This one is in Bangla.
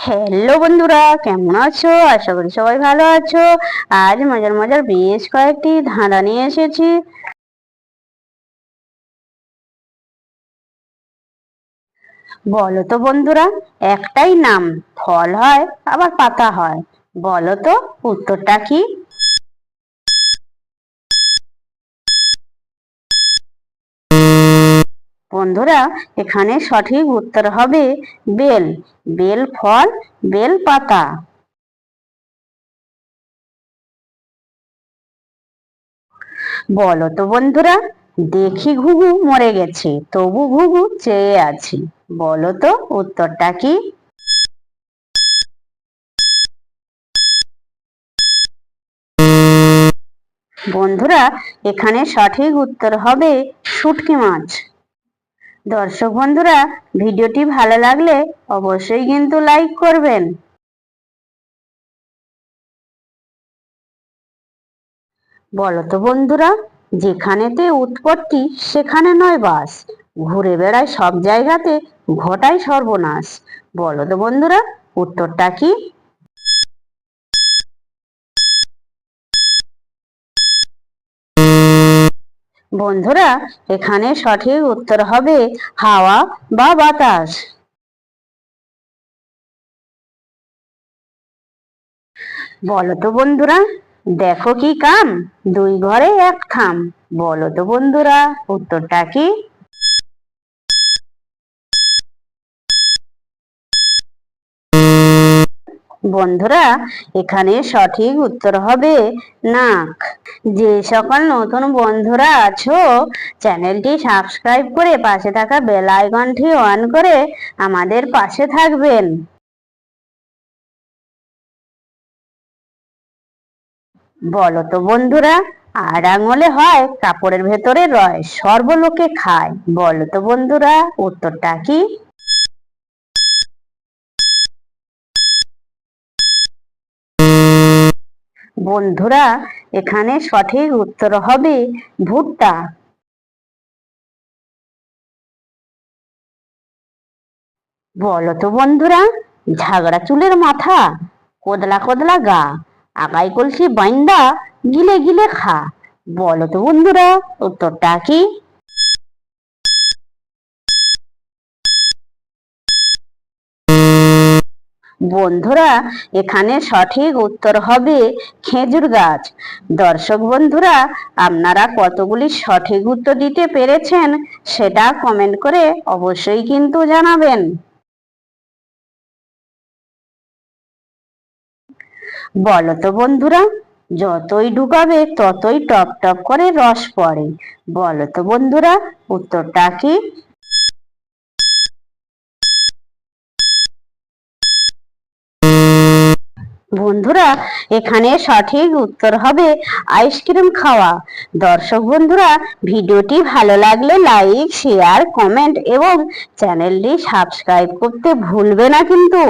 হ্যালো বন্ধুরা, কেমন আছো? আশা করি সবাই ভালো আছো। আজ মজার মজার বেশ কয়েকটি ধাঁধা নিয়ে এসেছি। বলো তো বন্ধুরা, একটাই নাম, ফল হয় আবার পাতা হয়, বলো তো উত্তরটা কি? বন্ধুরা, এখানে সঠিক উত্তর হবে বেল। বেল ফল, বেল পাতা। বলো তো বন্ধুরা, দেখি ঘুঘু মরে গেছে তবু ঘুঘু চেয়ে আছি, বলো তো উত্তরটা কি? বন্ধুরা, এখানে সঠিক উত্তর হবে শুটকি মাছ। দর্শক বন্ধুরা, ভিডিওটি ভালো লাগলে অবশ্যই কিন্তু লাইক করবেন। বলো তো বন্ধুরা, যেখানেতে উৎপত্তি সেখানে নয় বাস, ঘুরে বেড়ায় সব জায়গাতে, ঘটায় সর্বনাশ, বলো তো বন্ধুরা উত্তরটা কি? বন্ধুরা, এখানে সঠিক উত্তর হবে হাওয়া বা বাতাস। বলো তো বন্ধুরা, দেখো কি কাম, দুই ঘরে এক থাম, বলো তো বন্ধুরা উত্তরটা কি? বন্ধুরা, এখানে সঠিক উত্তর হবে নাক। যে সকল নতুন বন্ধুরা আছো, চ্যানেলটি সাবস্ক্রাইব করে পাশে থাকা বেল আইকনটি অন করে আমাদের পাশে থাকবেন। বলো তো বন্ধুরা, আর আঙুলে হয় কাপড়ের ভেতরে রয়, সর্বলোকে খায়, বলো তো বন্ধুরা উত্তরটা কি? বন্ধুরা, এখানে সঠিক উত্তর হবে ভুট্টা। বলো তো বন্ধুরা, ঝাগড়া চুলের মাথা, কোদলা কোদলা গা, আগাই কলসি বাইন্দা, গিলে গিলে খা, বলো তো বন্ধুরা উত্তরটা কি? বন্ধুরা, এখানে সঠিক উত্তর হবে খেজুর গাছ। দর্শক বন্ধুরা, আপনারা কতগুলি সঠিক উত্তর দিতে পেরেছেন সেটা কমেন্ট করে অবশ্যই কিন্তু জানাবেন। বলো তো বন্ধুরা, যতই ঢুকাবে ততই টপ টপ করে রস পড়ে, বলো তো বন্ধুরা উত্তরটা কি? বন্ধুরা, এখানে সঠিক উত্তর হবে আইসক্রিম খাওয়া। দর্শক বন্ধুরা, ভিডিওটি ভালো লাগলে লাইক শেয়ার কমেন্ট এবং চ্যানেলটি সাবস্ক্রাইব করতে ভুলবে না কিন্তু।